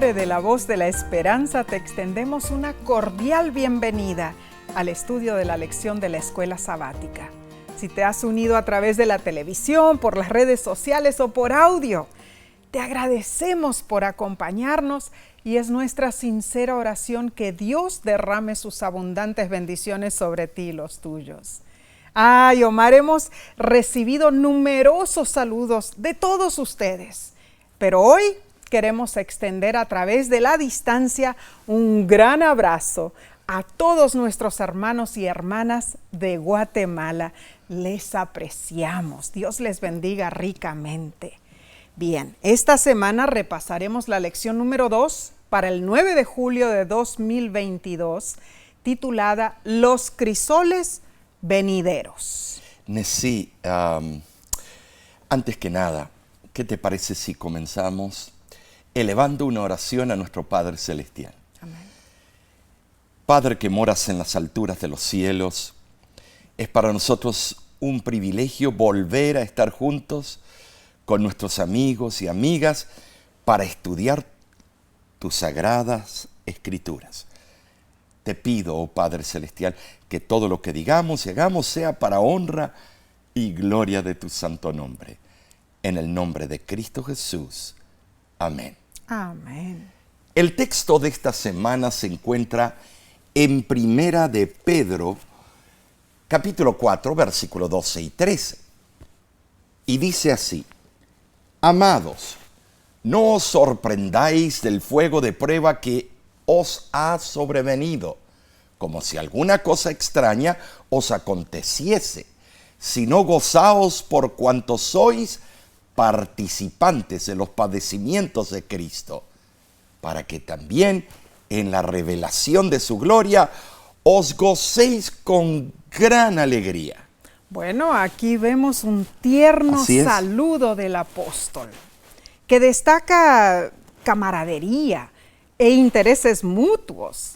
nombre de la Voz de la Esperanza te extendemos una cordial bienvenida al estudio de la lección de la Escuela Sabática. Si te has unido a través de la televisión, por las redes sociales o por audio, te agradecemos por acompañarnos y es nuestra sincera oración que Dios derrame sus abundantes bendiciones sobre ti y los tuyos. Ay, Omar, hemos recibido numerosos saludos de todos ustedes, pero hoy queremos extender a través de la distancia un gran abrazo a todos nuestros hermanos y hermanas de Guatemala. Les apreciamos. Dios les bendiga ricamente. Bien, esta semana repasaremos la lección número 2 para el 9 de julio de 2022, titulada Los crisoles venideros. Nesí, antes que nada, ¿qué te parece si comenzamos elevando una oración a nuestro Padre Celestial? Amén. Padre que moras en las alturas de los cielos, es para nosotros un privilegio volver a estar juntos con nuestros amigos y amigas para estudiar tus sagradas escrituras. Te pido, oh Padre Celestial, que todo lo que digamos y hagamos sea para honra y gloria de tu santo nombre. En el nombre de Cristo Jesús. Amén. Amén. El texto de esta semana se encuentra en Primera de Pedro, capítulo 4, versículos 12 y 13. Y dice así: Amados, no os sorprendáis del fuego de prueba que os ha sobrevenido, como si alguna cosa extraña os aconteciese, sino gozaos por cuanto sois participantes de los padecimientos de Cristo, para que también en la revelación de su gloria os gocéis con gran alegría. Bueno, aquí vemos un tierno saludo del apóstol, que destaca camaradería e intereses mutuos.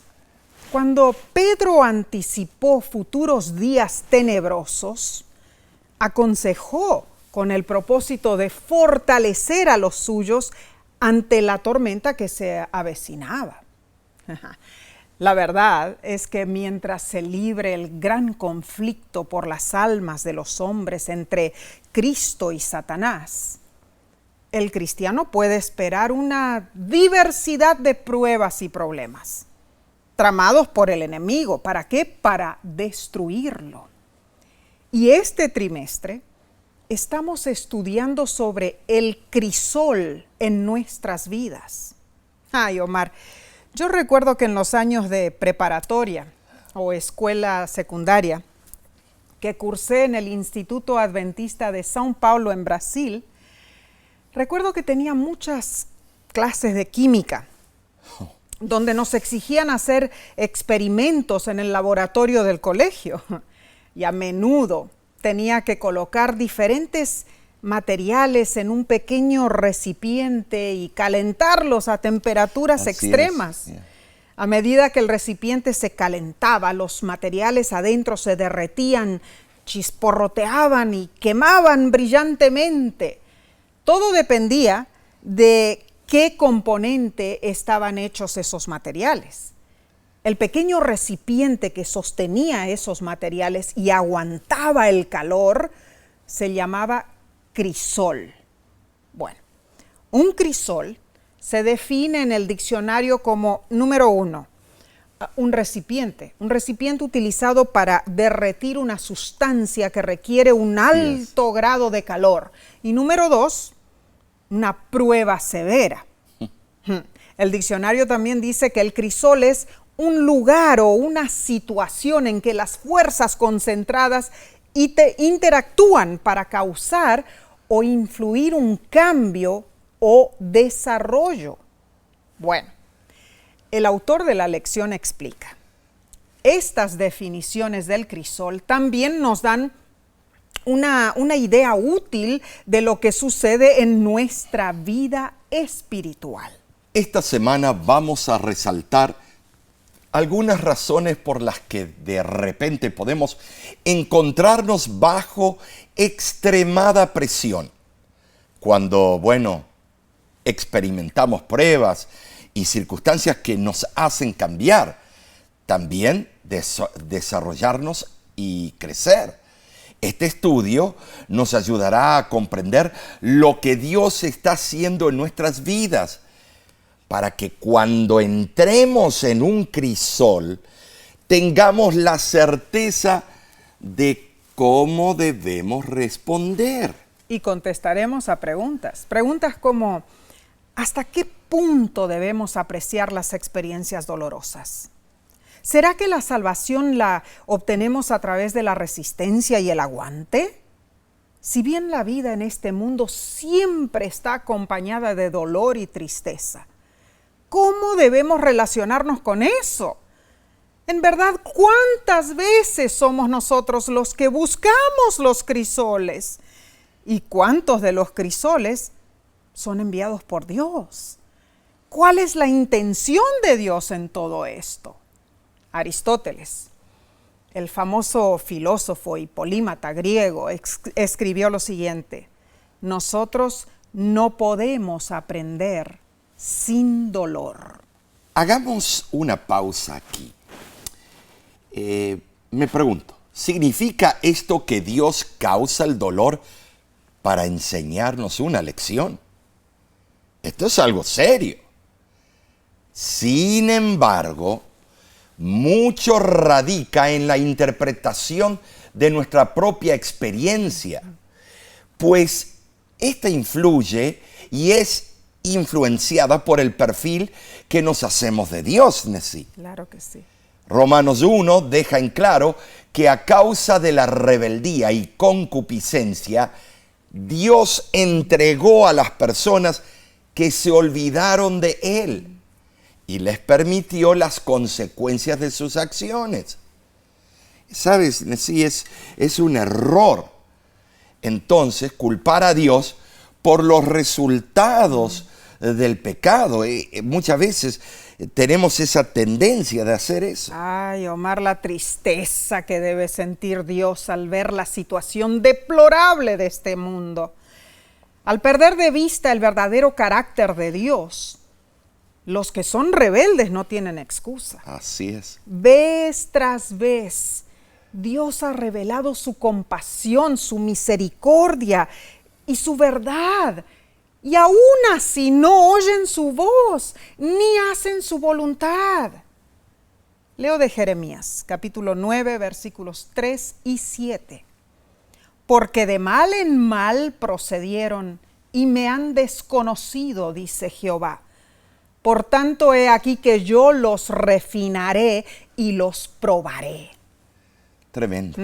Cuando Pedro anticipó futuros días tenebrosos, aconsejó con el propósito de fortalecer a los suyos ante la tormenta que se avecinaba. La verdad es que mientras se libre el gran conflicto por las almas de los hombres entre Cristo y Satanás, el cristiano puede esperar una diversidad de pruebas y problemas, tramados por el enemigo. ¿Para qué? Para destruirlo. Y este trimestre estamos estudiando sobre el crisol en nuestras vidas. Ay, Omar, yo recuerdo que en los años de preparatoria o escuela secundaria que cursé en el Instituto Adventista de São Paulo en Brasil, recuerdo que tenía muchas clases de química, donde nos exigían hacer experimentos en el laboratorio del colegio. Y a menudo tenía que colocar diferentes materiales en un pequeño recipiente y calentarlos a temperaturas extremas. A medida que el recipiente se calentaba, los materiales adentro se derretían, chisporroteaban y quemaban brillantemente. Todo dependía de qué componente estaban hechos esos materiales. El pequeño recipiente que sostenía esos materiales y aguantaba el calor se llamaba crisol. Bueno, un crisol se define en el diccionario como, número 1, un recipiente utilizado para derretir una sustancia que requiere un alto grado de calor. Y número 2, una prueba severa. El diccionario también dice que el crisol es un lugar o una situación en que las fuerzas concentradas interactúan para causar o influir un cambio o desarrollo. Bueno, el autor de la lección explica: estas definiciones del crisol también nos dan una idea útil de lo que sucede en nuestra vida espiritual. Esta semana vamos a resaltar algunas razones por las que de repente podemos encontrarnos bajo extremada presión. Cuando, experimentamos pruebas y circunstancias que nos hacen cambiar, también desarrollarnos y crecer. Este estudio nos ayudará a comprender lo que Dios está haciendo en nuestras vidas, para que cuando entremos en un crisol, tengamos la certeza de cómo debemos responder. Y contestaremos a preguntas. Preguntas como, ¿hasta qué punto debemos apreciar las experiencias dolorosas? ¿Será que la salvación la obtenemos a través de la resistencia y el aguante? Si bien la vida en este mundo siempre está acompañada de dolor y tristeza, ¿cómo debemos relacionarnos con eso? En verdad, ¿cuántas veces somos nosotros los que buscamos los crisoles? ¿Y cuántos de los crisoles son enviados por Dios? ¿Cuál es la intención de Dios en todo esto? Aristóteles, el famoso filósofo y polímata griego, escribió lo siguiente: nosotros no podemos aprender sin dolor. Hagamos una pausa aquí. Me pregunto, ¿significa esto que Dios causa el dolor para enseñarnos una lección? Esto es algo serio. Sin embargo, mucho radica en la interpretación de nuestra propia experiencia, pues esta influye y es influenciada por el perfil que nos hacemos de Dios, Nesí. Claro que sí. Romanos 1 deja en claro que a causa de la rebeldía y concupiscencia, Dios entregó a las personas que se olvidaron de Él y les permitió las consecuencias de sus acciones. ¿Sabes? Sí, es un error. Entonces, culpar a Dios por los resultados del pecado. Muchas veces tenemos esa tendencia de hacer eso. Ay, Omar, la tristeza que debe sentir Dios al ver la situación deplorable de este mundo. Al perder de vista el verdadero carácter de Dios, los que son rebeldes no tienen excusa. Así es. Vez tras vez, Dios ha revelado su compasión, su misericordia y su verdad. Y aún así no oyen su voz, ni hacen su voluntad. Leo de Jeremías, capítulo 9, versículos 3 y 7. Porque de mal en mal procedieron y me han desconocido, dice Jehová. Por tanto, he aquí que yo los refinaré y los probaré. Tremendo.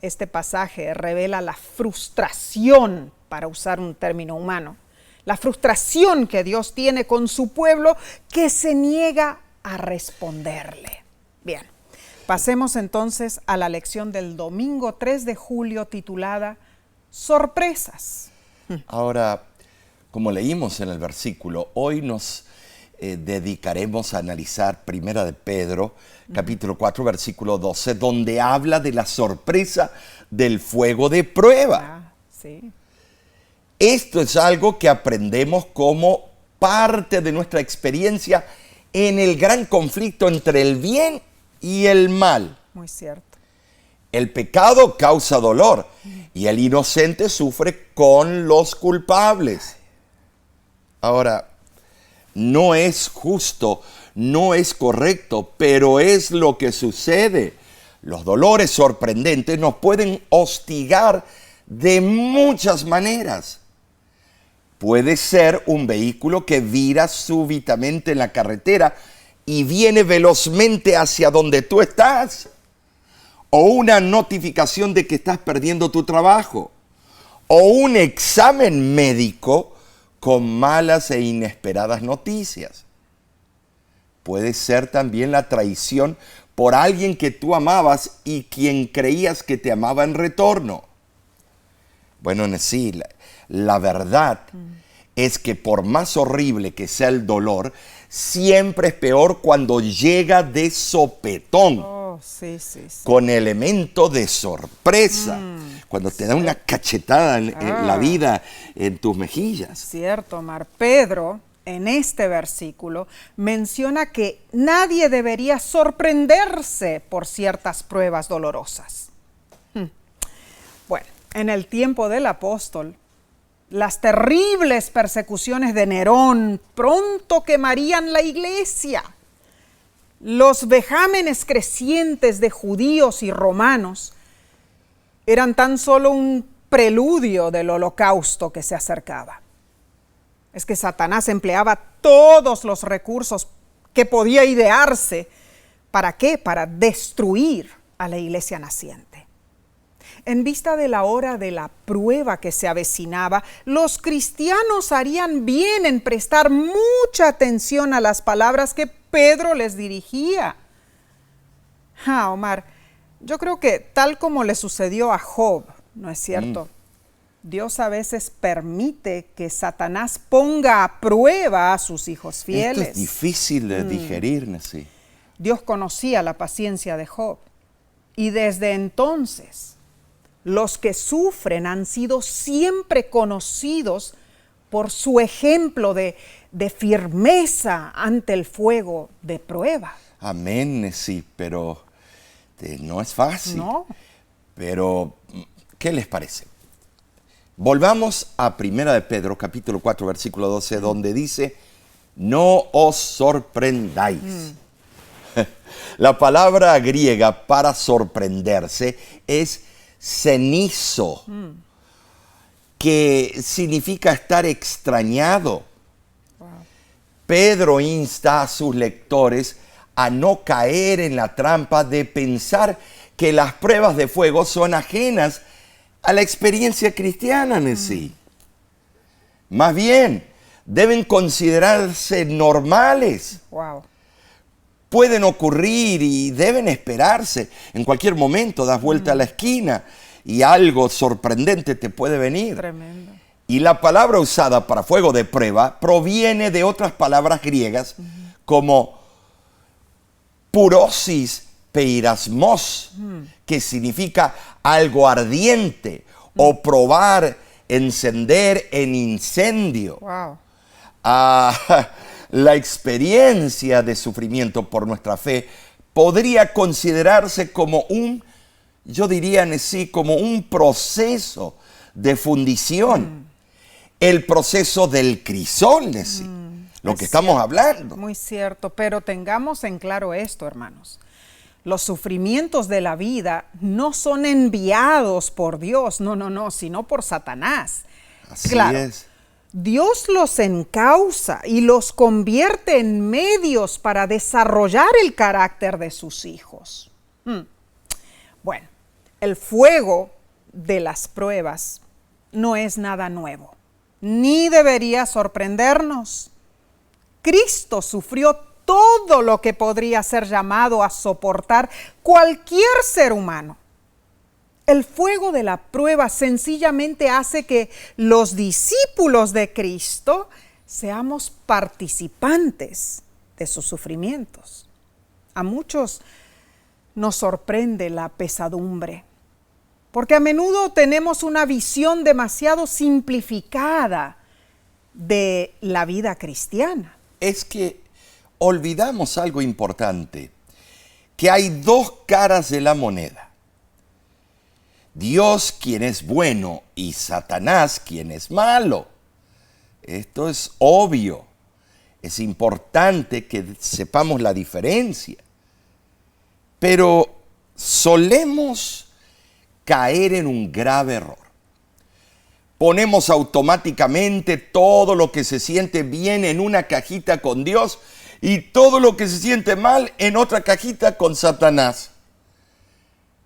Este pasaje revela la frustración, para usar un término humano, la frustración que Dios tiene con su pueblo que se niega a responderle. Bien, pasemos entonces a la lección del domingo 3 de julio titulada Sorpresas. Ahora, como leímos en el versículo, hoy nos dedicaremos a analizar Primera de Pedro, capítulo 4, versículo 12, donde habla de la sorpresa del fuego de prueba. Sí. Esto es algo que aprendemos como parte de nuestra experiencia en el gran conflicto entre el bien y el mal. Muy cierto. El pecado causa dolor y el inocente sufre con los culpables. Ahora, no es justo, no es correcto, pero es lo que sucede. Los dolores sorprendentes nos pueden hostigar de muchas maneras. Puede ser un vehículo que vira súbitamente en la carretera y viene velozmente hacia donde tú estás. O una notificación de que estás perdiendo tu trabajo. O un examen médico con malas e inesperadas noticias. Puede ser también la traición por alguien que tú amabas y quien creías que te amaba en retorno. Bueno, sí, la verdad es que por más horrible que sea el dolor, siempre es peor cuando llega de sopetón. Oh, sí. Con elemento de sorpresa. Cuando te da una cachetada en la vida en tus mejillas. Cierto, Omar. Pedro, en este versículo menciona que nadie debería sorprenderse por ciertas pruebas dolorosas. Bueno, en el tiempo del apóstol, las terribles persecuciones de Nerón pronto quemarían la iglesia. Los vejámenes crecientes de judíos y romanos eran tan solo un preludio del holocausto que se acercaba. Es que Satanás empleaba todos los recursos que podía idearse. ¿Para qué? Para destruir a la iglesia naciente. En vista de la hora de la prueba que se avecinaba, los cristianos harían bien en prestar mucha atención a las palabras que Pedro les dirigía. Omar, yo creo que tal como le sucedió a Job, ¿no es cierto? Dios a veces permite que Satanás ponga a prueba a sus hijos fieles. Esto es difícil de digerir, sí. Dios conocía la paciencia de Job. Y desde entonces, los que sufren han sido siempre conocidos por su ejemplo de firmeza ante el fuego de prueba. Amén, sí, pero no es fácil. No. Pero, ¿qué les parece? Volvamos a 1 de Pedro, capítulo 4, versículo 12, donde dice, no os sorprendáis. La palabra griega para sorprenderse es cenizo, que significa estar extrañado. Wow. Pedro insta a sus lectores a no caer en la trampa de pensar que las pruebas de fuego son ajenas a la experiencia cristiana en sí. Más bien, deben considerarse normales. Wow. Pueden ocurrir y deben esperarse. En cualquier momento das vuelta a la esquina y algo sorprendente te puede venir. Tremendo. Y la palabra usada para fuego de prueba proviene de otras palabras griegas como purosis peirasmos, que significa algo ardiente, o probar, encender en incendio. Wow. La experiencia de sufrimiento por nuestra fe podría considerarse como yo diría en sí, como un proceso de fundición. El proceso del crisol, de sí. Lo que estamos hablando. Muy cierto, pero tengamos en claro esto, hermanos. Los sufrimientos de la vida no son enviados por Dios, no, sino por Satanás. Así es. Dios los encausa y los convierte en medios para desarrollar el carácter de sus hijos. Bueno, el fuego de las pruebas no es nada nuevo, ni debería sorprendernos. Cristo sufrió todo lo que podría ser llamado a soportar cualquier ser humano. El fuego de la prueba sencillamente hace que los discípulos de Cristo seamos participantes de sus sufrimientos. A muchos nos sorprende la pesadumbre, porque a menudo tenemos una visión demasiado simplificada de la vida cristiana. Es que olvidamos algo importante, que hay dos caras de la moneda. Dios, quien es bueno, y Satanás, quien es malo. Esto es obvio. Es importante que sepamos la diferencia. Pero solemos caer en un grave error. Ponemos automáticamente todo lo que se siente bien en una cajita con Dios y todo lo que se siente mal en otra cajita con Satanás.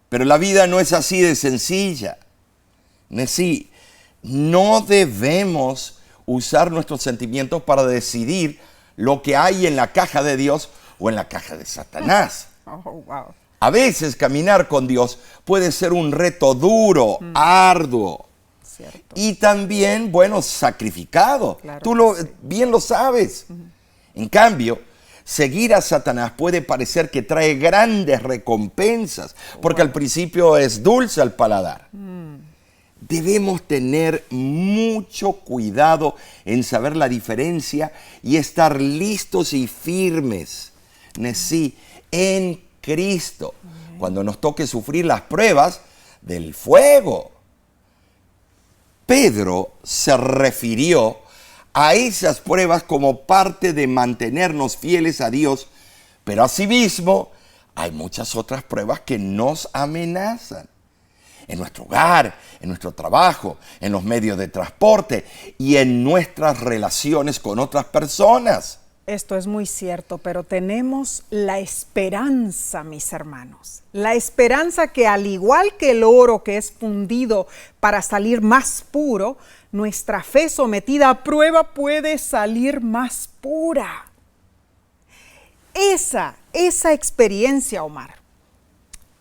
Pero la vida no es así de sencilla. No debemos usar nuestros sentimientos para decidir lo que hay en la caja de Dios o en la caja de Satanás. Oh, wow. A veces caminar con Dios puede ser un reto duro, arduo. Cierto. Y también, sacrificado. Claro, Tú sí. bien lo sabes. En cambio, seguir a Satanás puede parecer que trae grandes recompensas, porque al principio es dulce al paladar. debemos tener mucho cuidado en saber la diferencia y estar listos y firmes, Nesí, en Cristo, cuando nos toque sufrir las pruebas del fuego. Pedro se refirió a esas pruebas como parte de mantenernos fieles a Dios, pero asimismo hay muchas otras pruebas que nos amenazan. En nuestro hogar, en nuestro trabajo, en los medios de transporte y en nuestras relaciones con otras personas. Esto es muy cierto, pero tenemos la esperanza, mis hermanos. La esperanza que, al igual que el oro que es fundido para salir más puro, nuestra fe sometida a prueba puede salir más pura. Esa experiencia, Omar,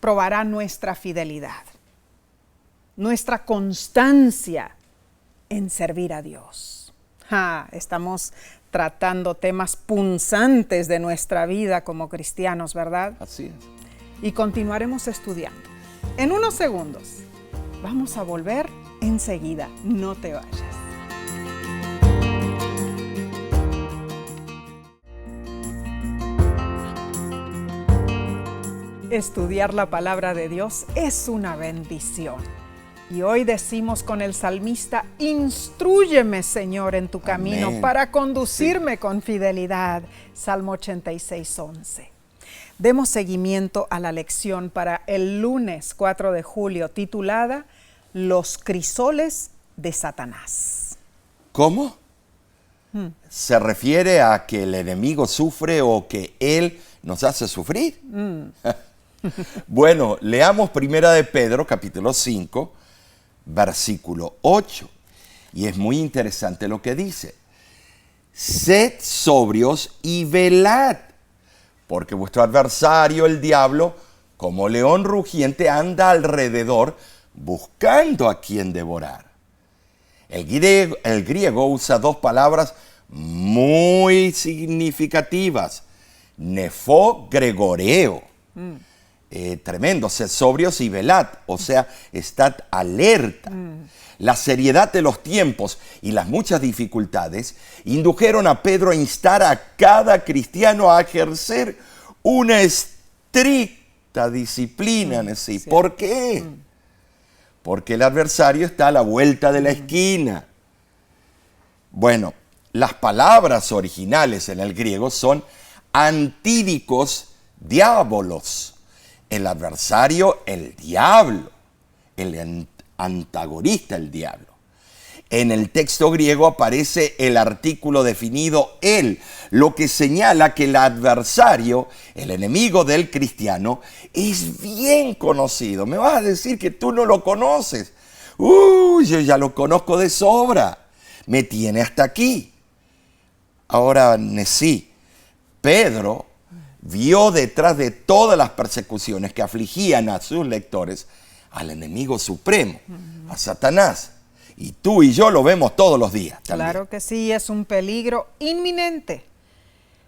probará nuestra fidelidad, nuestra constancia en servir a Dios. Estamos tratando temas punzantes de nuestra vida como cristianos, ¿verdad? Así es. Y continuaremos estudiando. En unos segundos vamos a volver enseguida. No te vayas. Estudiar la palabra de Dios es una bendición. Y hoy decimos con el salmista: instrúyeme, Señor, en tu camino. Amén. Para conducirme con fidelidad. Salmo 86:11. Demos seguimiento a la lección para el lunes 4 de julio, titulada Los crisoles de Satanás. ¿Cómo? ¿Se refiere a que el enemigo sufre o que él nos hace sufrir? Bueno, leamos Primera de Pedro, capítulo 5, versículo 8. Y es muy interesante lo que dice. Sed sobrios y velad, porque vuestro adversario, el diablo, como león rugiente, anda alrededor buscando a quien devorar. El griego usa dos palabras muy significativas. Nefo, gregoreo. Tremendo, sed sobrios y velad, o sea, estad alerta. La seriedad de los tiempos y las muchas dificultades indujeron a Pedro a instar a cada cristiano a ejercer una estricta disciplina. Sí. ¿Por qué? Porque el adversario está a la vuelta de la esquina. Bueno, las palabras originales en el griego son antídicos diabolos. El adversario, el diablo. El antagonista, el diablo. En el texto griego aparece el artículo definido él, lo que señala que el adversario, el enemigo del cristiano, es bien conocido. Me vas a decir que tú no lo conoces. Yo ya lo conozco de sobra. Me tiene hasta aquí. Ahora, sí, Pedro vio detrás de todas las persecuciones que afligían a sus lectores al enemigo supremo, a Satanás. Y tú y yo lo vemos todos los días también. Claro que sí, es un peligro inminente.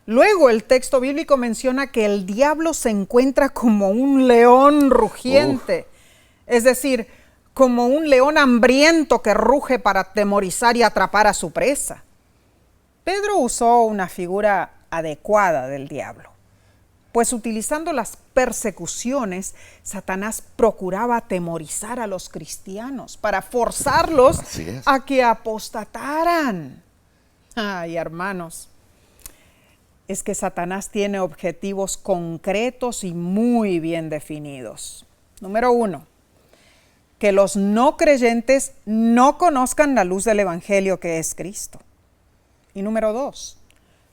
Luego el texto bíblico menciona que el diablo se encuentra como un león rugiente. Es decir, como un león hambriento que ruge para atemorizar y atrapar a su presa. Pedro usó una figura adecuada del diablo, pues utilizando las persecuciones, Satanás procuraba atemorizar a los cristianos para forzarlos a que apostataran. Ay, hermanos, es que Satanás tiene objetivos concretos y muy bien definidos. Número 1, que los no creyentes no conozcan la luz del Evangelio que es Cristo. Y número 2,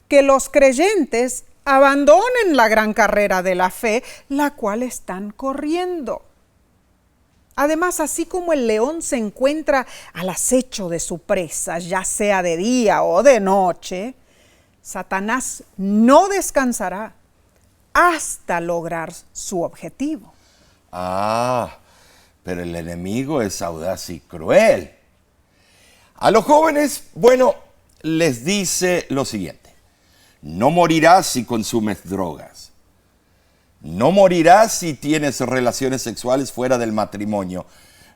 que los creyentes abandonen la gran carrera de la fe, la cual están corriendo. Además, así como el león se encuentra al acecho de su presa, ya sea de día o de noche, Satanás no descansará hasta lograr su objetivo. Pero el enemigo es audaz y cruel. A los jóvenes, les dice lo siguiente. No morirás si consumes drogas. No morirás si tienes relaciones sexuales fuera del matrimonio.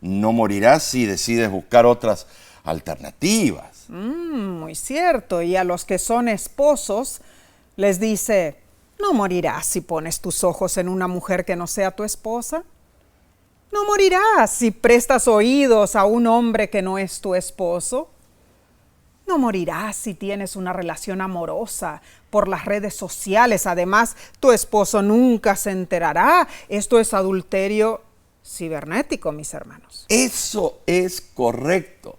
no morirás si decides buscar otras alternativas. Muy cierto. Y a los que son esposos les dice, no morirás si pones tus ojos en una mujer que no sea tu esposa. No morirás si prestas oídos a un hombre que no es tu esposo. No morirás si tienes una relación amorosa por las redes sociales. Además, tu esposo nunca se enterará. Esto es adulterio cibernético, mis hermanos. Eso es correcto.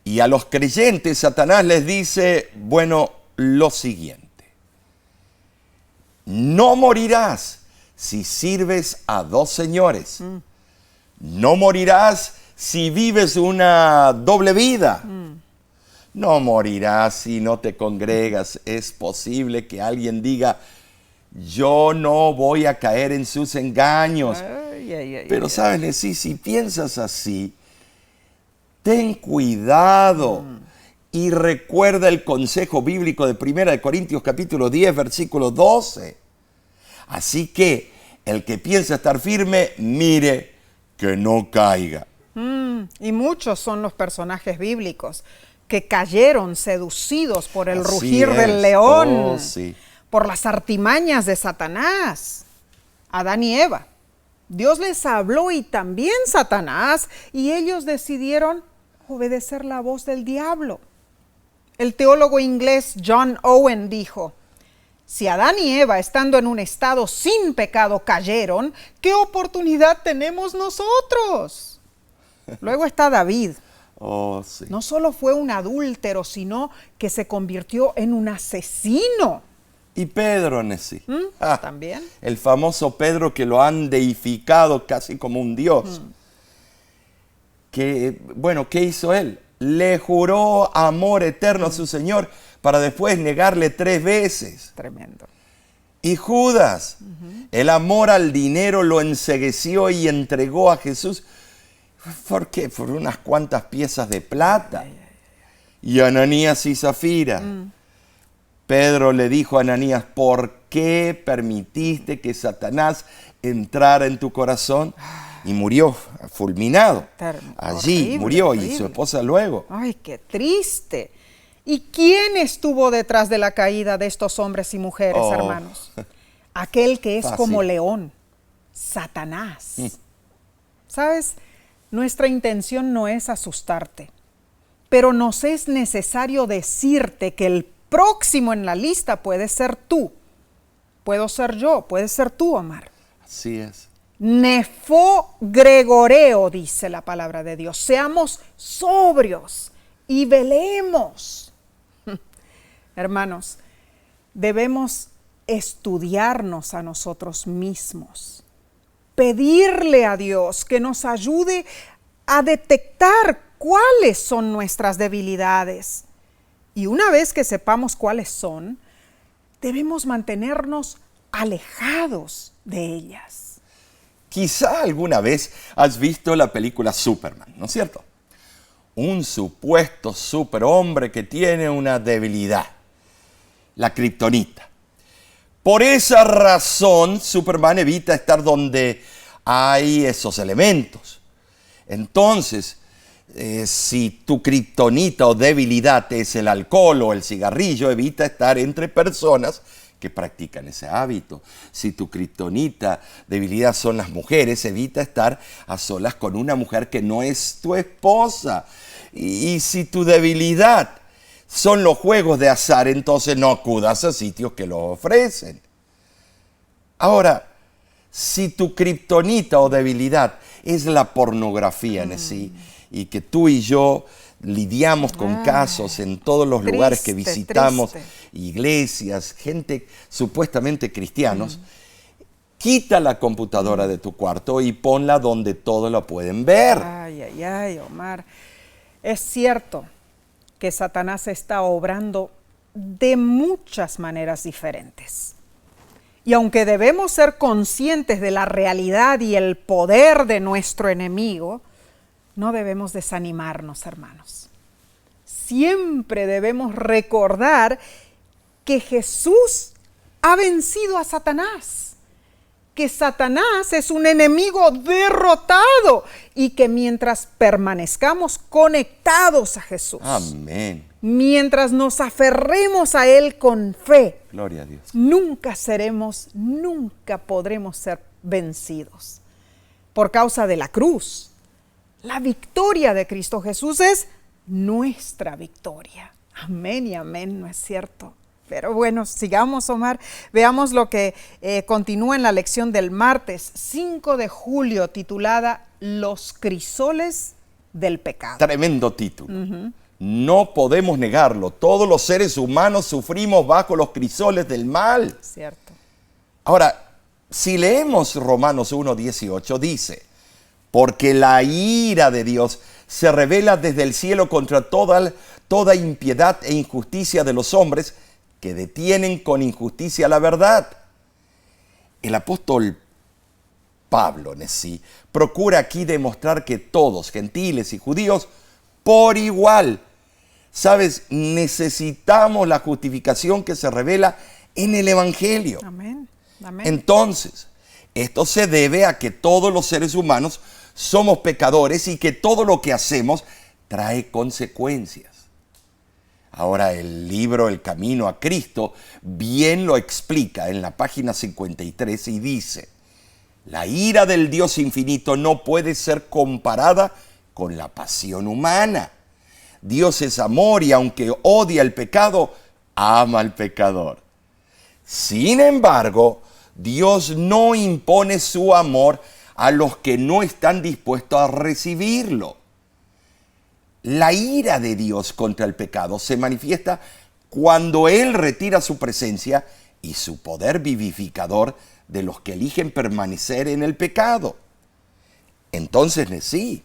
Y a los creyentes, Satanás les dice, bueno, lo siguiente. No morirás si sirves a dos señores. No morirás si vives una doble vida. No morirás si no te congregas. Es posible que alguien diga, yo no voy a caer en sus engaños. Pero sabes, si piensas así, ten cuidado y recuerda el consejo bíblico de 1 Corintios capítulo 10, versículo 12. Así que el que piensa estar firme, mire que no caiga. Y muchos son los personajes bíblicos que cayeron seducidos por el rugir del león, por las artimañas de Satanás. Adán y Eva. Dios les habló y también Satanás, y ellos decidieron obedecer la voz del diablo. El teólogo inglés John Owen dijo, si Adán y Eva, estando en un estado sin pecado, cayeron, ¿qué oportunidad tenemos nosotros? Luego está David. No solo fue un adúltero, sino que se convirtió en un asesino. Y Pedro, Nesí. También. El famoso Pedro que lo han deificado casi como un dios. ¿Qué hizo él? Le juró amor eterno a su Señor para después negarle 3 veces. Tremendo. Y Judas, el amor al dinero lo encegueció y entregó a Jesús. ¿Por qué? Por unas cuantas piezas de plata. Y Ananías y Zafira. Pedro le dijo a Ananías, ¿por qué permitiste que Satanás entrara en tu corazón? Y murió fulminado. Allí Horrible, murió horrible. Y su esposa luego. ¡Ay, qué triste! ¿Y quién estuvo detrás de la caída de estos hombres y mujeres, hermanos? Aquel que es como león, Satanás. ¿Sabes? Nuestra intención no es asustarte, pero nos es necesario decirte que el próximo en la lista puede ser tú. Puedo ser yo, puede ser tú, Omar. Así es. Nefo gregoreo, dice la palabra de Dios. Seamos sobrios y velemos. Hermanos, debemos estudiarnos a nosotros mismos. Pedirle a Dios que nos ayude a detectar cuáles son nuestras debilidades. Y una vez que sepamos cuáles son, debemos mantenernos alejados de ellas. Quizá alguna vez has visto la película Superman, ¿no es cierto? Un supuesto superhombre que tiene una debilidad, la kriptonita. Por esa razón, Superman evita estar donde hay esos elementos. Entonces, si tu kriptonita o debilidad es el alcohol o el cigarrillo, evita estar entre personas que practican ese hábito. Si tu kriptonita, debilidad son las mujeres, evita estar a solas con una mujer que no es tu esposa. Y si tu debilidad son los juegos de azar, entonces no acudas a sitios que lo ofrecen. Ahora, si tu kriptonita o debilidad es la pornografía, Nesí, y que tú y yo lidiamos con casos en todos los lugares que visitamos, iglesias, gente supuestamente cristianos, quita la computadora de tu cuarto y ponla donde todos la pueden ver. Ay, Omar. Es cierto que Satanás está obrando de muchas maneras diferentes. Y aunque debemos ser conscientes de la realidad y el poder de nuestro enemigo, no debemos desanimarnos, hermanos. Siempre debemos recordar que Jesús ha vencido a Satanás que Satanás es un enemigo derrotado y que mientras permanezcamos conectados a Jesús, amén, mientras nos aferremos a Él con fe, gloria a Dios, nunca podremos ser vencidos. Por causa de la cruz, la victoria de Cristo Jesús es nuestra victoria. Amén y amén, ¿no es cierto? Pero bueno, sigamos, Omar. Veamos lo que continúa en la lección del martes 5 de julio, titulada Los crisoles del pecado. Tremendo título. No podemos negarlo. Todos los seres humanos sufrimos bajo los crisoles del mal. Cierto. Ahora, si leemos Romanos 1:18, dice, porque la ira de Dios se revela desde el cielo contra toda impiedad e injusticia de los hombres que detienen con injusticia la verdad. El apóstol Pablo, Nesí, procura aquí demostrar que todos, gentiles y judíos, por igual, ¿sabes? Necesitamos la justificación que se revela en el Evangelio. Amén. Amén. Entonces, esto se debe a que todos los seres humanos somos pecadores y que todo lo que hacemos trae consecuencias. Ahora el libro El Camino a Cristo bien lo explica en la página 53 y dice, la ira del Dios infinito no puede ser comparada con la pasión humana. Dios es amor y aunque odia el pecado, ama al pecador. Sin embargo, Dios no impone su amor a los que no están dispuestos a recibirlo. La ira de Dios contra el pecado se manifiesta cuando Él retira su presencia y su poder vivificador de los que eligen permanecer en el pecado. Entonces, sí,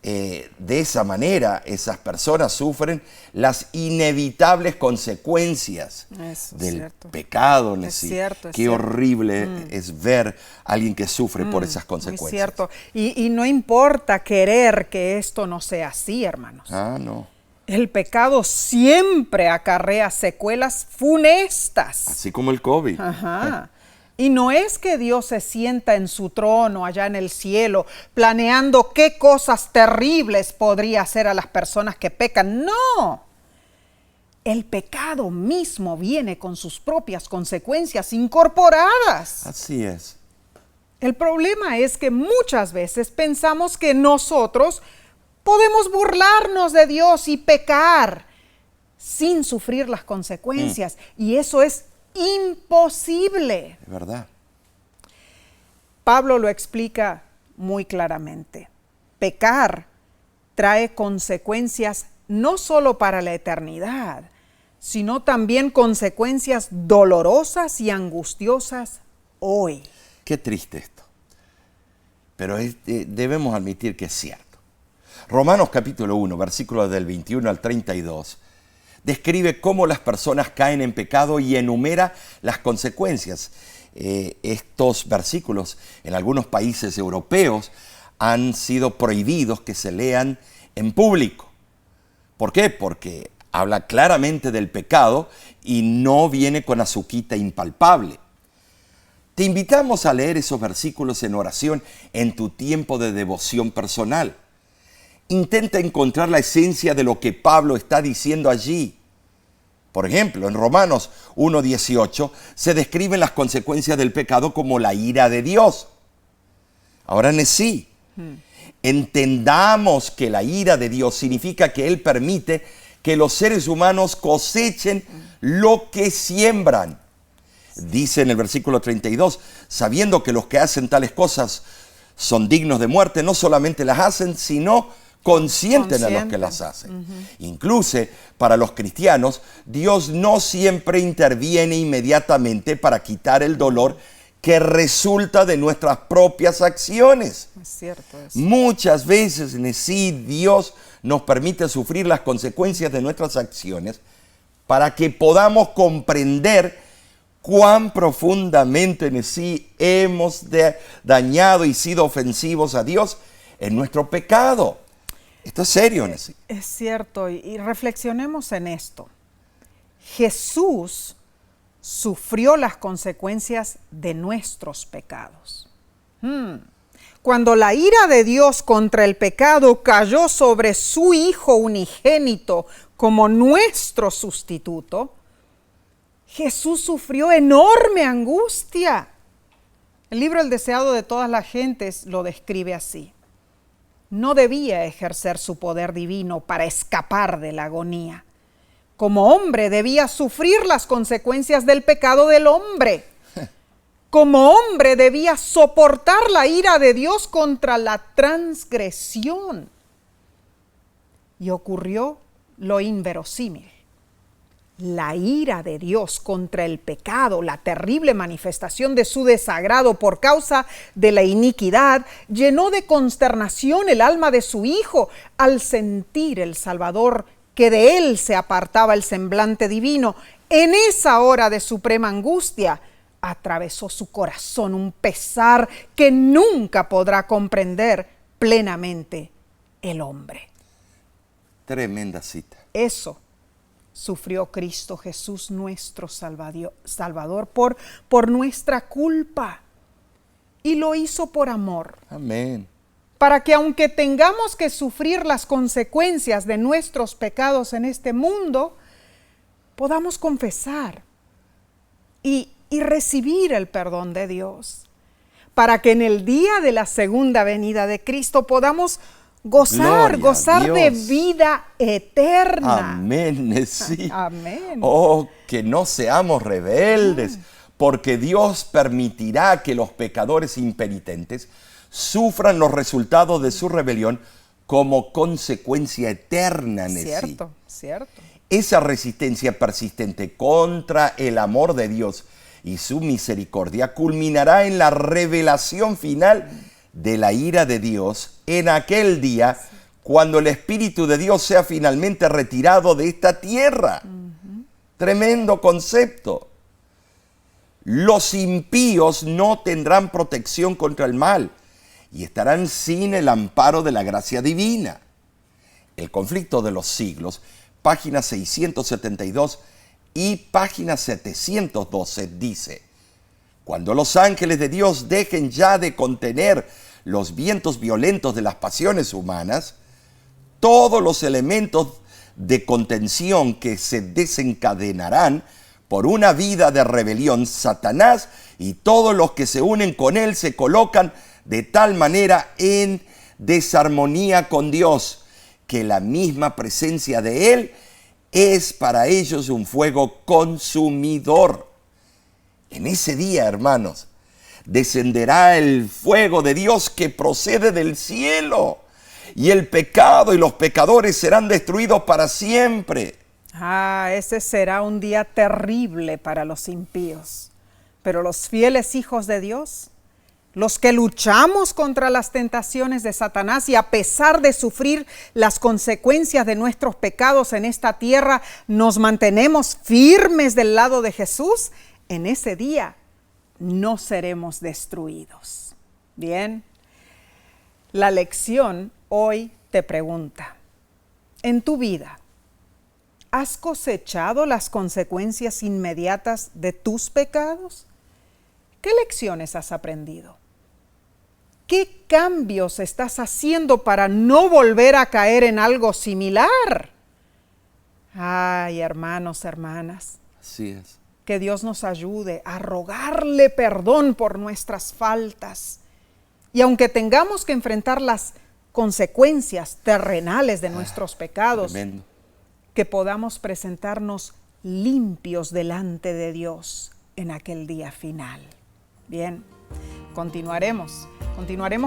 de esa manera esas personas sufren las inevitables consecuencias del pecado. Qué horrible es ver a alguien que sufre por esas consecuencias. Es cierto. Y no importa querer que esto no sea así, hermanos. No. El pecado siempre acarrea secuelas funestas. Así como el COVID. Ajá. Y no es que Dios se sienta en su trono allá en el cielo planeando qué cosas terribles podría hacer a las personas que pecan. No. El pecado mismo viene con sus propias consecuencias incorporadas. Así es. El problema es que muchas veces pensamos que nosotros podemos burlarnos de Dios y pecar sin sufrir las consecuencias. Y eso es imposible. Es verdad. Pablo lo explica muy claramente. Pecar trae consecuencias no solo para la eternidad, sino también consecuencias dolorosas y angustiosas hoy. Qué triste esto. Pero debemos admitir que es cierto. Romanos capítulo 1, versículos del 21 al 32, describe cómo las personas caen en pecado y enumera las consecuencias. Estos versículos en algunos países europeos han sido prohibidos que se lean en público. ¿Por qué? Porque habla claramente del pecado y no viene con azuquita impalpable. Te invitamos a leer esos versículos en oración en tu tiempo de devoción personal. Intenta encontrar la esencia de lo que Pablo está diciendo allí. Por ejemplo, en Romanos 1:18 se describen las consecuencias del pecado como la ira de Dios. Ahora, sí, entendamos que la ira de Dios significa que Él permite que los seres humanos cosechen lo que siembran. Dice en el versículo 32, sabiendo que los que hacen tales cosas son dignos de muerte, no solamente las hacen, sino consienten a los que las hacen. Incluso para los cristianos, Dios no siempre interviene inmediatamente para quitar el dolor que resulta de nuestras propias acciones. Es cierto eso. Muchas veces, sí, Dios nos permite sufrir las consecuencias de nuestras acciones para que podamos comprender cuán profundamente hemos dañado y sido ofensivos a Dios en nuestro pecado. Esto es serio, Nesí. Es cierto, y reflexionemos en esto. Jesús sufrió las consecuencias de nuestros pecados. Cuando la ira de Dios contra el pecado cayó sobre su Hijo unigénito como nuestro sustituto, Jesús sufrió enorme angustia. El libro El deseado de todas las gentes lo describe así. No debía ejercer su poder divino para escapar de la agonía. Como hombre debía sufrir las consecuencias del pecado del hombre. Como hombre debía soportar la ira de Dios contra la transgresión. Y ocurrió lo inverosímil. La ira de Dios contra el pecado, la terrible manifestación de su desagrado por causa de la iniquidad, llenó de consternación el alma de su Hijo al sentir el Salvador que de él se apartaba el semblante divino. En esa hora de suprema angustia, atravesó su corazón un pesar que nunca podrá comprender plenamente el hombre. Tremenda cita. Eso sufrió Cristo Jesús, nuestro Salvador, por nuestra culpa. Y lo hizo por amor. Amén. Para que aunque tengamos que sufrir las consecuencias de nuestros pecados en este mundo, podamos confesar y recibir el perdón de Dios. Para que en el día de la segunda venida de Cristo podamos gozar de vida eterna. Amén, sí. Amén. Oh, que no seamos rebeldes, porque Dios permitirá que los pecadores impenitentes sufran los resultados de su rebelión como consecuencia eterna en sí. Cierto. Esa resistencia persistente contra el amor de Dios y su misericordia culminará en la revelación final de la ira de Dios en aquel día, cuando el Espíritu de Dios sea finalmente retirado de esta tierra. Tremendo concepto. Los impíos no tendrán protección contra el mal y estarán sin el amparo de la gracia divina. El conflicto de los siglos, página 672 y página 712 dice: cuando los ángeles de Dios dejen ya de contener los vientos violentos de las pasiones humanas, todos los elementos de contención que se desencadenarán por una vida de rebelión, Satanás y todos los que se unen con él se colocan de tal manera en desarmonía con Dios, que la misma presencia de él es para ellos un fuego consumidor. En ese día, hermanos, descenderá el fuego de Dios que procede del cielo, y el pecado y los pecadores serán destruidos para siempre. Ese será un día terrible para los impíos. Pero los fieles hijos de Dios, los que luchamos contra las tentaciones de Satanás y a pesar de sufrir las consecuencias de nuestros pecados en esta tierra, nos mantenemos firmes del lado de Jesús, en ese día no seremos destruidos. Bien, la lección hoy te pregunta: en tu vida, ¿has cosechado las consecuencias inmediatas de tus pecados? ¿Qué lecciones has aprendido? ¿Qué cambios estás haciendo para no volver a caer en algo similar? Ay, hermanos, hermanas. Así es. Que Dios nos ayude a rogarle perdón por nuestras faltas. Y aunque tengamos que enfrentar las consecuencias terrenales de nuestros pecados, Tremendo. Que podamos presentarnos limpios delante de Dios en aquel día final. Bien, continuaremos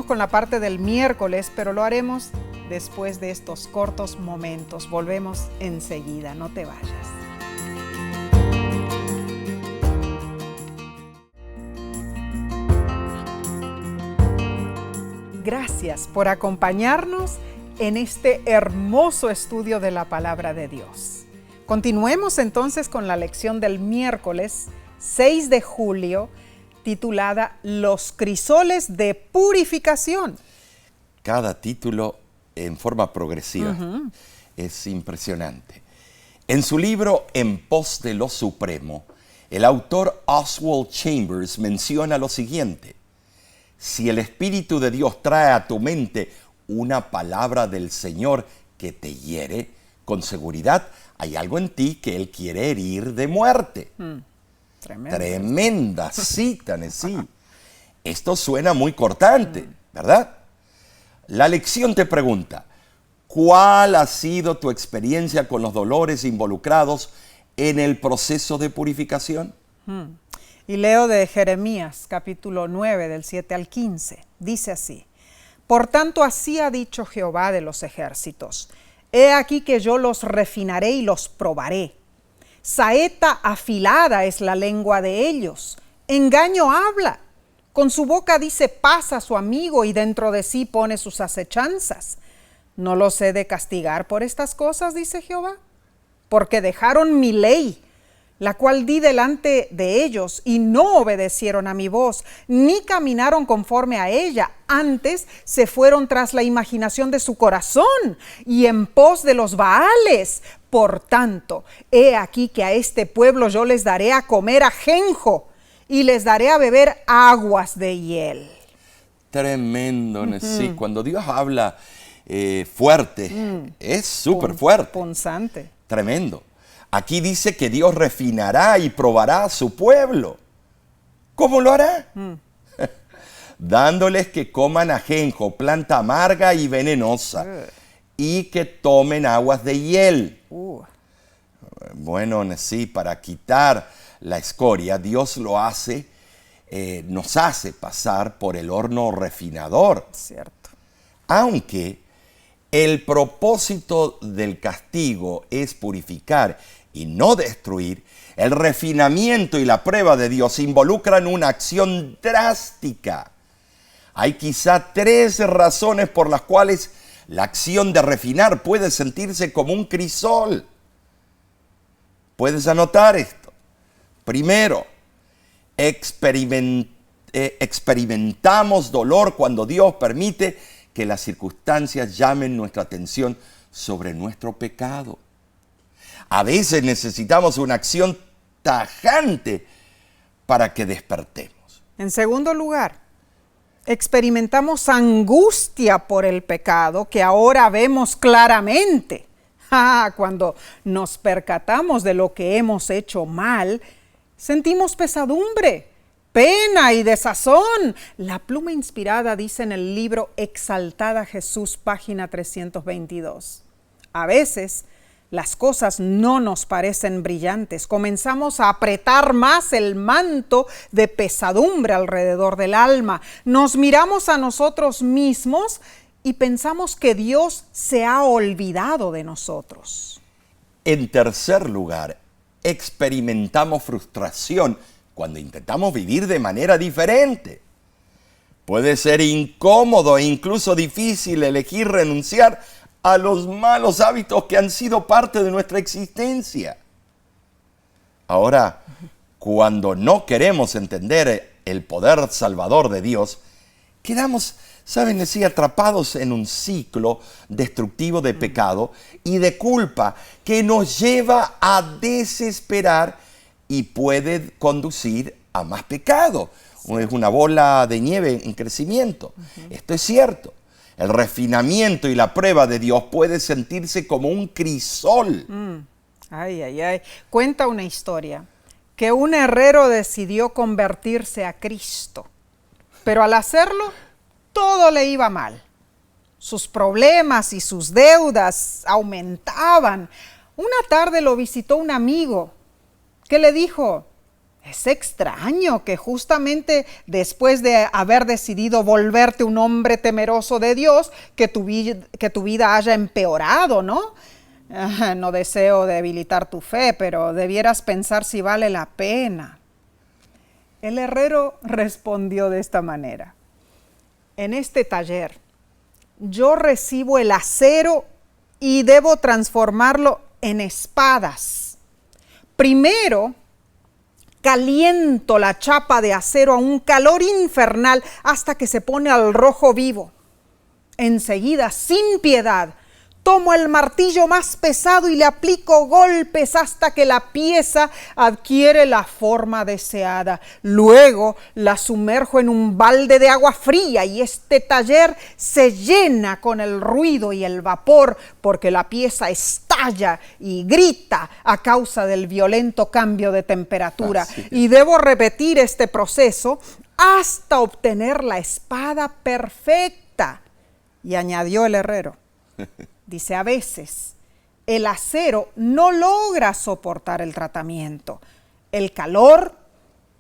con la parte del miércoles, pero lo haremos después de estos cortos momentos. Volvemos enseguida, no te vayas. Gracias por acompañarnos en este hermoso estudio de la palabra de Dios. Continuemos entonces con la lección del miércoles 6 de julio, titulada Los crisoles de purificación. Cada título en forma progresiva. Es impresionante. En su libro En pos de lo supremo, El autor Oswald Chambers menciona lo siguiente: si el Espíritu de Dios trae a tu mente una palabra del Señor que te hiere, con seguridad hay algo en ti que Él quiere herir de muerte. Tremenda cita, sí. Esto suena muy cortante, ¿verdad? La lección te pregunta: ¿cuál ha sido tu experiencia con los dolores involucrados en el proceso de purificación? Y leo de Jeremías, capítulo 9, del 7 al 15. Dice así: Por tanto, así ha dicho Jehová de los ejércitos: He aquí que yo los refinaré y los probaré. Saeta afilada es la lengua de ellos. Engaño habla. Con su boca dice paz a su amigo y dentro de sí pone sus acechanzas. ¿No los he de castigar por estas cosas?, dice Jehová. Porque dejaron mi ley, la cual di delante de ellos, y no obedecieron a mi voz, ni caminaron conforme a ella. Antes se fueron tras la imaginación de su corazón, y en pos de los Baales. Por tanto, he aquí que a este pueblo yo les daré a comer ajenjo, y les daré a beber aguas de hiel. Tremendo, sí. Cuando Dios habla fuerte, es súper fuerte. Punzante. Tremendo. Aquí dice que Dios refinará y probará a su pueblo. ¿Cómo lo hará? Dándoles que coman ajenjo, planta amarga y venenosa, y que tomen aguas de hiel. Bueno, sí, para quitar la escoria, Dios lo hace, nos hace pasar por el horno refinador. Cierto. Aunque el propósito del castigo es purificar y no destruir, el refinamiento y la prueba de Dios involucran una acción drástica. Hay quizá 3 razones por las cuales la acción de refinar puede sentirse como un crisol. Puedes anotar esto. Primero, experimentamos dolor cuando Dios permite que las circunstancias llamen nuestra atención sobre nuestro pecado. A veces necesitamos una acción tajante para que despertemos. En segundo lugar, experimentamos angustia por el pecado que ahora vemos claramente. Cuando nos percatamos de lo que hemos hecho mal, sentimos pesadumbre, pena y desazón. La pluma inspirada dice en el libro Exaltada Jesús, página 322. A veces las cosas no nos parecen brillantes. Comenzamos a apretar más el manto de pesadumbre alrededor del alma. Nos miramos a nosotros mismos y pensamos que Dios se ha olvidado de nosotros. En tercer lugar, experimentamos frustración cuando intentamos vivir de manera diferente. Puede ser incómodo e incluso difícil elegir renunciar a los malos hábitos que han sido parte de nuestra existencia. Ahora, cuando no queremos entender el poder salvador de Dios, quedamos, ¿saben decir?, atrapados en un ciclo destructivo de pecado y de culpa que nos lleva a desesperar y puede conducir a más pecado. Es una bola de nieve en crecimiento. Esto es cierto. El refinamiento y la prueba de Dios puede sentirse como un crisol. Cuenta una historia que un herrero decidió convertirse a Cristo, pero al hacerlo, todo le iba mal. Sus problemas y sus deudas aumentaban. Una tarde lo visitó un amigo que le dijo: es extraño que justamente después de haber decidido volverte un hombre temeroso de Dios, que tu vida haya empeorado, ¿no? No deseo debilitar tu fe, pero debieras pensar si vale la pena. El herrero respondió de esta manera: en este taller yo recibo el acero y debo transformarlo en espadas. Primero, caliento la chapa de acero a un calor infernal hasta que se pone al rojo vivo. Enseguida, sin piedad, Tomo el martillo más pesado y le aplico golpes hasta que la pieza adquiere la forma deseada. Luego la sumerjo en un balde de agua fría y este taller se llena con el ruido y el vapor porque la pieza estalla y grita a causa del violento cambio de temperatura. Y debo repetir este proceso hasta obtener la espada perfecta. Y añadió el herrero. Dice, a veces el acero no logra soportar el tratamiento. El calor,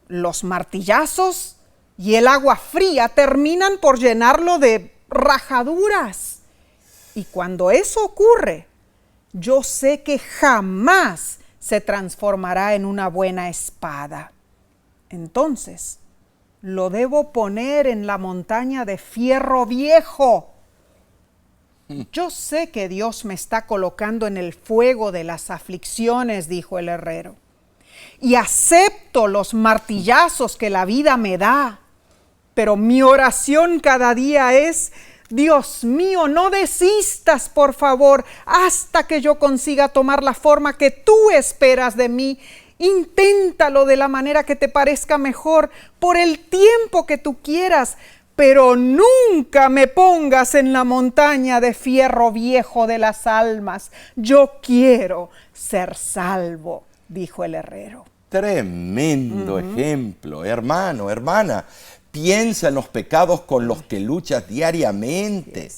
los martillazos y el agua fría terminan por llenarlo de rajaduras. Y cuando eso ocurre, yo sé que jamás se transformará en una buena espada. Entonces, lo debo poner en la montaña de fierro viejo. Yo sé que Dios me está colocando en el fuego de las aflicciones, dijo el herrero, y acepto los martillazos que la vida me da, pero mi oración cada día es, Dios mío, no desistas, por favor, hasta que yo consiga tomar la forma que tú esperas de mí. Inténtalo de la manera que te parezca mejor, por el tiempo que tú quieras, pero nunca me pongas en la montaña de fierro viejo de las almas. Yo quiero ser salvo, dijo el herrero. Tremendo ejemplo, hermano, hermana. Piensa en los pecados con los que luchas diariamente.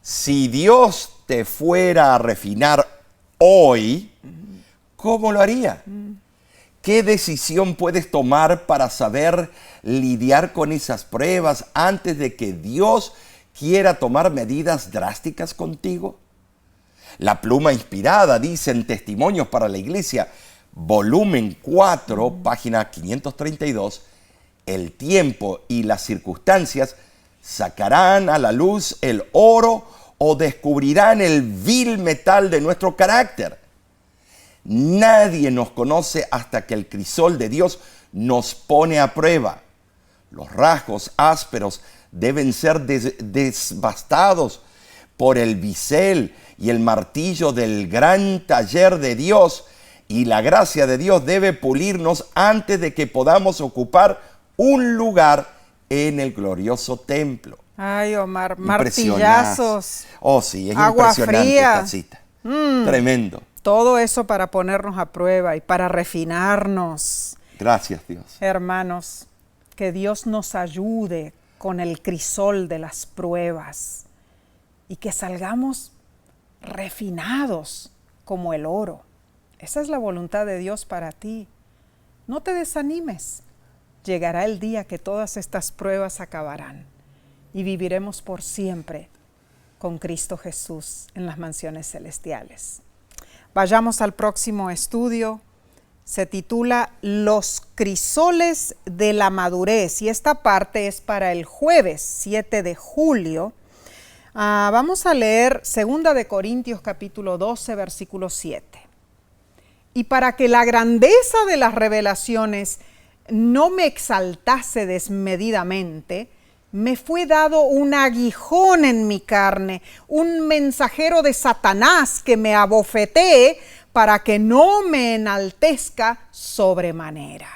Si Dios te fuera a refinar hoy, ¿cómo lo haría? ¿Qué decisión puedes tomar para saber lidiar con esas pruebas antes de que Dios quiera tomar medidas drásticas contigo? La Pluma Inspirada dice en Testimonios para la Iglesia, volumen 4, página 532, el tiempo y las circunstancias sacarán a la luz el oro o descubrirán el vil metal de nuestro carácter. Nadie nos conoce hasta que el crisol de Dios nos pone a prueba. Los rasgos ásperos deben ser desbastados por el bisel y el martillo del gran taller de Dios, y la gracia de Dios debe pulirnos antes de que podamos ocupar un lugar en el glorioso templo. Ay, Omar, martillazos. Oh, sí, es agua impresionante fría. esta cita. Tremendo. Todo eso para ponernos a prueba y para refinarnos. Gracias, Dios. Hermanos, que Dios nos ayude con el crisol de las pruebas y que salgamos refinados como el oro. Esa es la voluntad de Dios para ti. No te desanimes. Llegará el día que todas estas pruebas acabarán y viviremos por siempre con Cristo Jesús en las mansiones celestiales. Vayamos al próximo estudio. Se titula Los crisoles de la madurez y esta parte es para el jueves 7 de julio. Vamos a leer 2 de Corintios capítulo 12, versículo 7. Y para que la grandeza de las revelaciones no me exaltase desmedidamente, me fue dado un aguijón en mi carne, un mensajero de Satanás que me abofetee para que no me enaltezca sobremanera.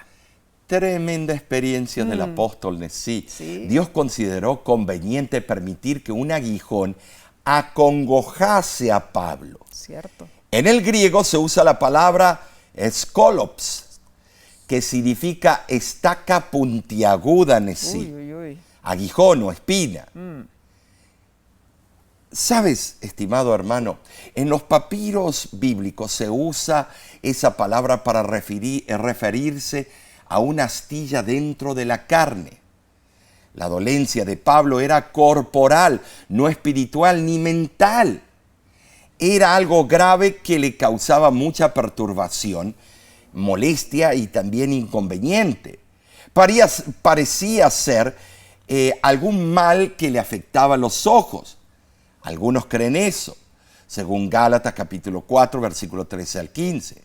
Tremenda experiencia del apóstol Nesí. Sí. Dios consideró conveniente permitir que un aguijón acongojase a Pablo. Cierto. En el griego se usa la palabra skolops, que significa estaca puntiaguda, Nesí. Aguijón o espina. ¿Sabes, estimado hermano? En los papiros bíblicos se usa esa palabra para referirse a una astilla dentro de la carne. La dolencia de Pablo era corporal, no espiritual ni mental. Era algo grave que le causaba mucha perturbación, molestia y también inconveniente. Parecía ser algún mal que le afectaba los ojos. Algunos creen eso, según Gálatas capítulo 4, versículo 13 al 15.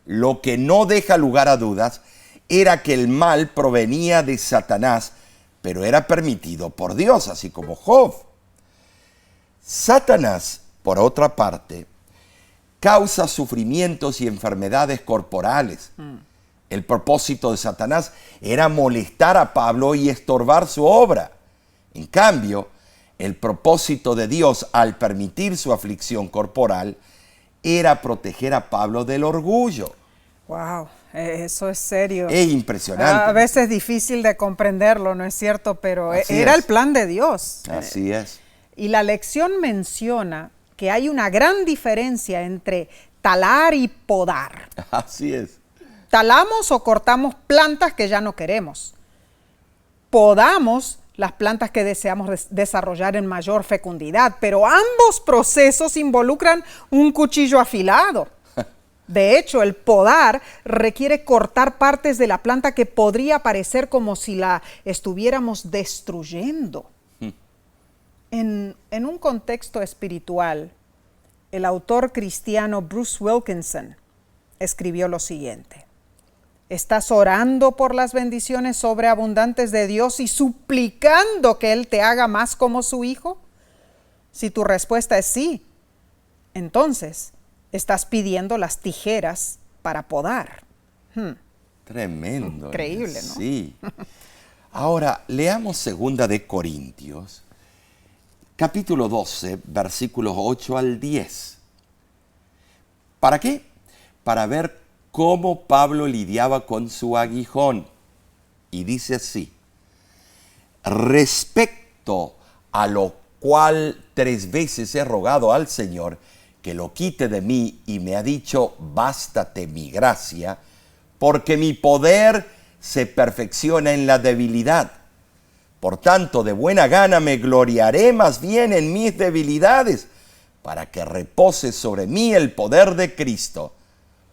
Lo que no deja lugar a dudas era que el mal provenía de Satanás, pero era permitido por Dios, así como Job. Satanás por otra parte, causa sufrimientos y enfermedades corporales. El propósito de Satanás era molestar a Pablo y estorbar su obra. En cambio, el propósito de Dios al permitir su aflicción corporal era proteger a Pablo del orgullo. Wow, eso es serio. Es impresionante. A veces es difícil de comprenderlo, ¿no es cierto? Pero era el plan de Dios. Así es. Y la lección menciona que hay una gran diferencia entre talar y podar. Así es. Talamos o cortamos plantas que ya no queremos. Podamos las plantas que deseamos desarrollar en mayor fecundidad, pero ambos procesos involucran un cuchillo afilado. De hecho, el podar requiere cortar partes de la planta que podría parecer como si la estuviéramos destruyendo. En un contexto espiritual, el autor cristiano Bruce Wilkinson escribió lo siguiente: ¿estás orando por las bendiciones sobreabundantes de Dios y suplicando que Él te haga más como su hijo? Si tu respuesta es sí, entonces estás pidiendo las tijeras para podar. Tremendo. Increíble, ¿no? Sí. Ahora, leamos 2 de Corintios, capítulo 12, versículos 8 al 10. ¿Para qué? Para ver cómo Pablo lidiaba con su aguijón. Y dice así: respecto a lo cual 3 veces he rogado al Señor que lo quite de mí, y me ha dicho: bástate mi gracia, porque mi poder se perfecciona en la debilidad. Por tanto, de buena gana me gloriaré más bien en mis debilidades, para que repose sobre mí el poder de Cristo.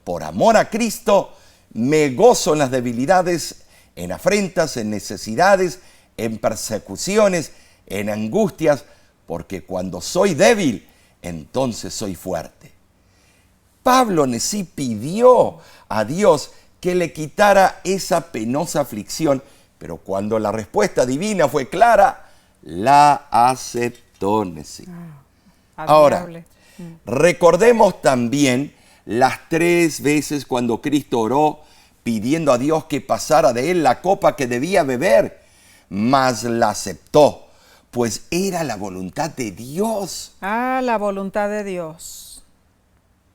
Por amor a Cristo, me gozo en las debilidades, en afrentas, en necesidades, en persecuciones, en angustias, porque cuando soy débil, entonces soy fuerte. Pablo sí pidió a Dios que le quitara esa penosa aflicción, pero cuando la respuesta divina fue clara, la aceptó. Ahora, recordemos también las 3 veces cuando Cristo oró pidiendo a Dios que pasara de él la copa que debía beber, mas la aceptó, pues era la voluntad de Dios. La voluntad de Dios.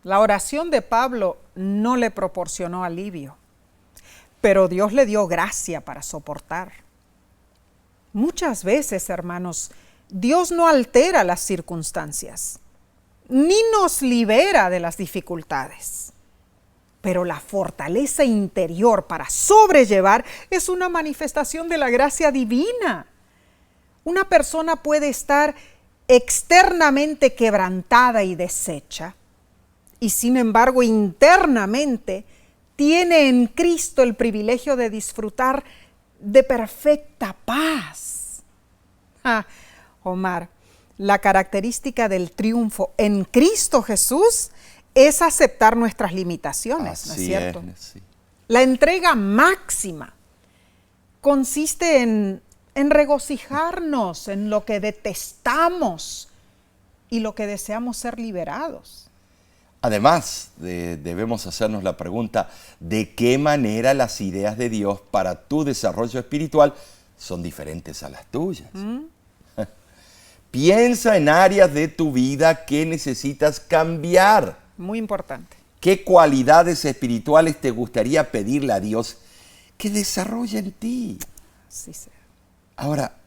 La oración de Pablo no le proporcionó alivio, pero Dios le dio gracia para soportar. Muchas veces, hermanos, Dios no altera las circunstancias, ni nos libera de las dificultades. Pero la fortaleza interior para sobrellevar es una manifestación de la gracia divina. Una persona puede estar externamente quebrantada y deshecha, y sin embargo internamente tiene en Cristo el privilegio de disfrutar de perfecta paz. Omar, la característica del triunfo en Cristo Jesús es aceptar nuestras limitaciones, ¿no es cierto? Sí. La entrega máxima consiste en regocijarnos en lo que detestamos y lo que deseamos ser liberados. Además, debemos hacernos la pregunta: ¿de qué manera las ideas de Dios para tu desarrollo espiritual son diferentes a las tuyas? Piensa en áreas de tu vida que necesitas cambiar. Muy importante. ¿Qué cualidades espirituales te gustaría pedirle a Dios que desarrolle en ti? Sí, sí. Ahora,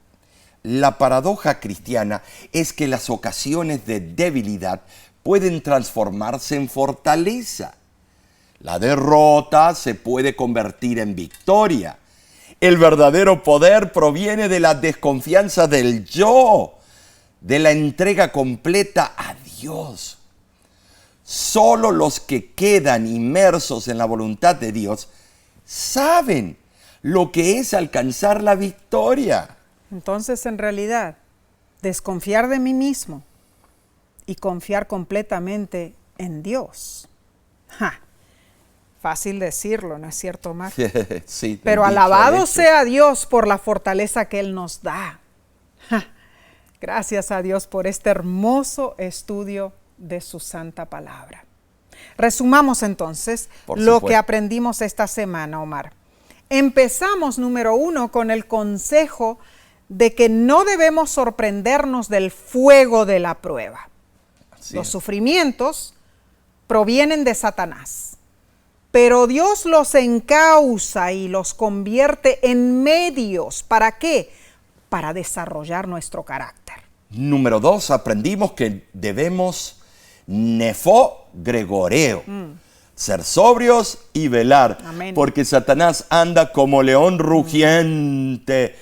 la paradoja cristiana es que las ocasiones de debilidad pueden transformarse en fortaleza. La derrota se puede convertir en victoria. El verdadero poder proviene de la desconfianza del yo, de la entrega completa a Dios. Solo los que quedan inmersos en la voluntad de Dios saben lo que es alcanzar la victoria. Entonces, en realidad, desconfiar de mí mismo y confiar completamente en Dios. Fácil decirlo, ¿no es cierto, Omar? Sí, pero alabado sea Dios por la fortaleza que Él nos da. Gracias a Dios por este hermoso estudio de su santa palabra. Resumamos entonces lo que aprendimos esta semana, Omar. Empezamos, número 1, con el consejo de que no debemos sorprendernos del fuego de la prueba. Los sufrimientos provienen de Satanás, pero Dios los encausa y los convierte en medios. ¿Para qué? Para desarrollar nuestro carácter. Número 2, aprendimos que debemos nefo gregoreo, ser sobrios y velar. Amén. Porque Satanás anda como león rugiente,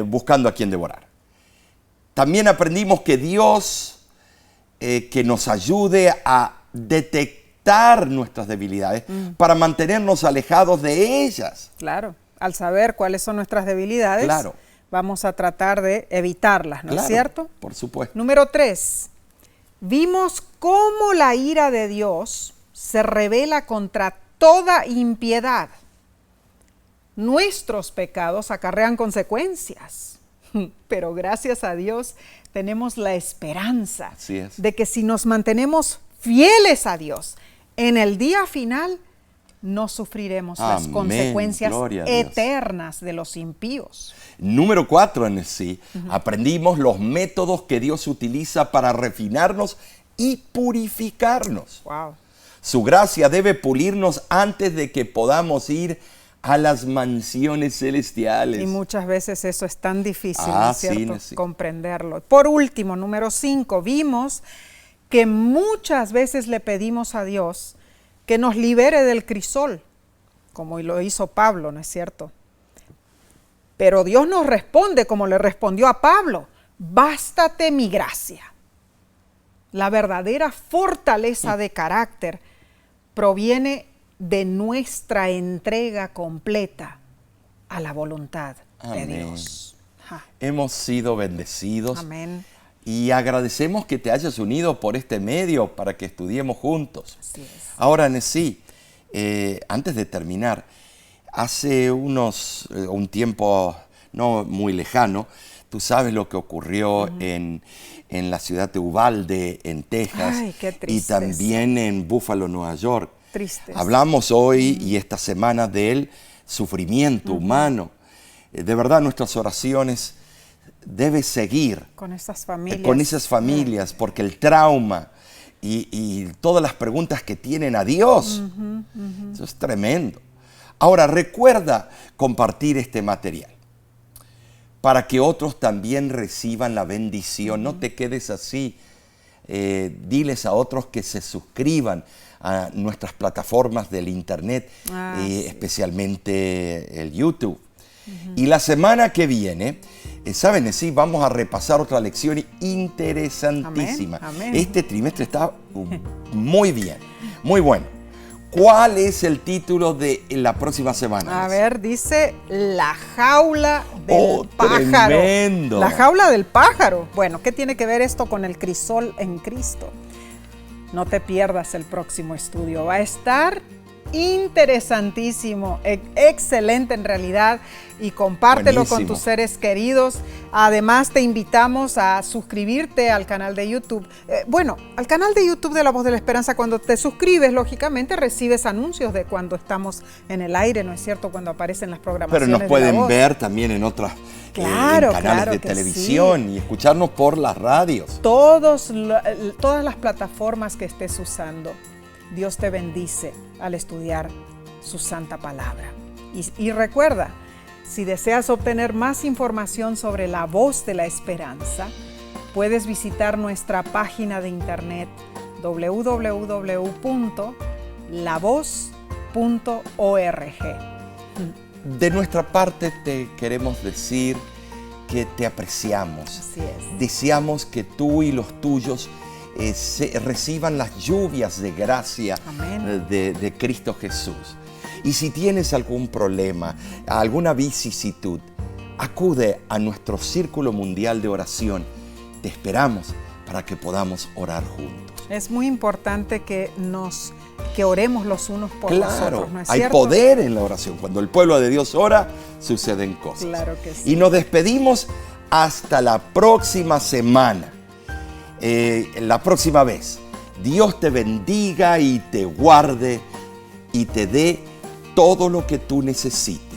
buscando a quien devorar. También aprendimos que Dios que nos ayude a detectar nuestras debilidades para mantenernos alejados de ellas. Claro, al saber cuáles son nuestras debilidades, vamos a tratar de evitarlas, ¿no es cierto? Por supuesto. Número 3, vimos cómo la ira de Dios se revela contra toda impiedad. Nuestros pecados acarrean consecuencias, pero gracias a Dios tenemos la esperanza de que si nos mantenemos fieles a Dios, en el día final no sufriremos las consecuencias eternas de los impíos. Número 4 en sí, aprendimos los métodos que Dios utiliza para refinarnos y purificarnos. Wow. Su gracia debe pulirnos antes de que podamos ir a las mansiones celestiales. Y muchas veces eso es tan difícil, ¿no es cierto? Comprenderlo. Por último, número 5, vimos que muchas veces le pedimos a Dios que nos libere del crisol, como lo hizo Pablo, ¿no es cierto? Pero Dios nos responde como le respondió a Pablo: bástate mi gracia. La verdadera fortaleza de carácter proviene de nuestra entrega completa a la voluntad de Dios. Hemos sido bendecidos. Amén. Y agradecemos que te hayas unido por este medio para que estudiemos juntos. Así es. Ahora, Nesí, antes de terminar, hace un tiempo no muy lejano, tú sabes lo que ocurrió en la ciudad de Uvalde, en Texas. Ay, qué y tristeza. también en Buffalo, Nueva York. Tristeza. Hablamos hoy y esta semana del sufrimiento humano. De verdad, nuestras oraciones deben seguir con esas familias. Con esas familias, porque el trauma y todas las preguntas que tienen a Dios, eso es tremendo. Ahora, recuerda compartir este material para que otros también reciban la bendición. No te quedes así. Diles a otros que se suscriban a nuestras plataformas del internet, especialmente el YouTube. Y la semana que viene, ¿saben? Sí, vamos a repasar otra lección interesantísima. Amén. Este trimestre está muy bien, muy bueno. ¿Cuál es el título de la próxima semana? A ver, dice La jaula del pájaro. Tremendo. La jaula del pájaro. Bueno, ¿qué tiene que ver esto con el crisol en Cristo? No te pierdas el próximo estudio. Va a estar interesantísimo, excelente en realidad, y compártelo con tus seres queridos. Además, te invitamos a suscribirte al canal de YouTube. Al canal de YouTube de La Voz de la Esperanza. Cuando te suscribes, lógicamente recibes anuncios de cuando estamos en el aire, ¿no es cierto? Cuando aparecen las programaciones. Pero nos pueden ver también en otras canales de televisión y escucharnos por las radios. Todas las plataformas que estés usando. Dios te bendice al estudiar su santa palabra. Y recuerda, si deseas obtener más información sobre La Voz de la Esperanza, puedes visitar nuestra página de internet www.lavoz.org. De nuestra parte te queremos decir que te apreciamos. Así es. Deseamos que tú y los tuyos reciban las lluvias de gracia de Cristo Jesús. Y si tienes algún problema, alguna vicisitud, acude a nuestro Círculo Mundial de Oración. Te esperamos para que podamos orar juntos. Es muy importante que oremos los unos por los otros, ¿no es cierto? Hay poder en la oración. Cuando el pueblo de Dios ora, suceden cosas. Claro que sí. Y nos despedimos hasta la próxima semana. La próxima vez Dios te bendiga y te guarde y te dé todo lo que tú necesites.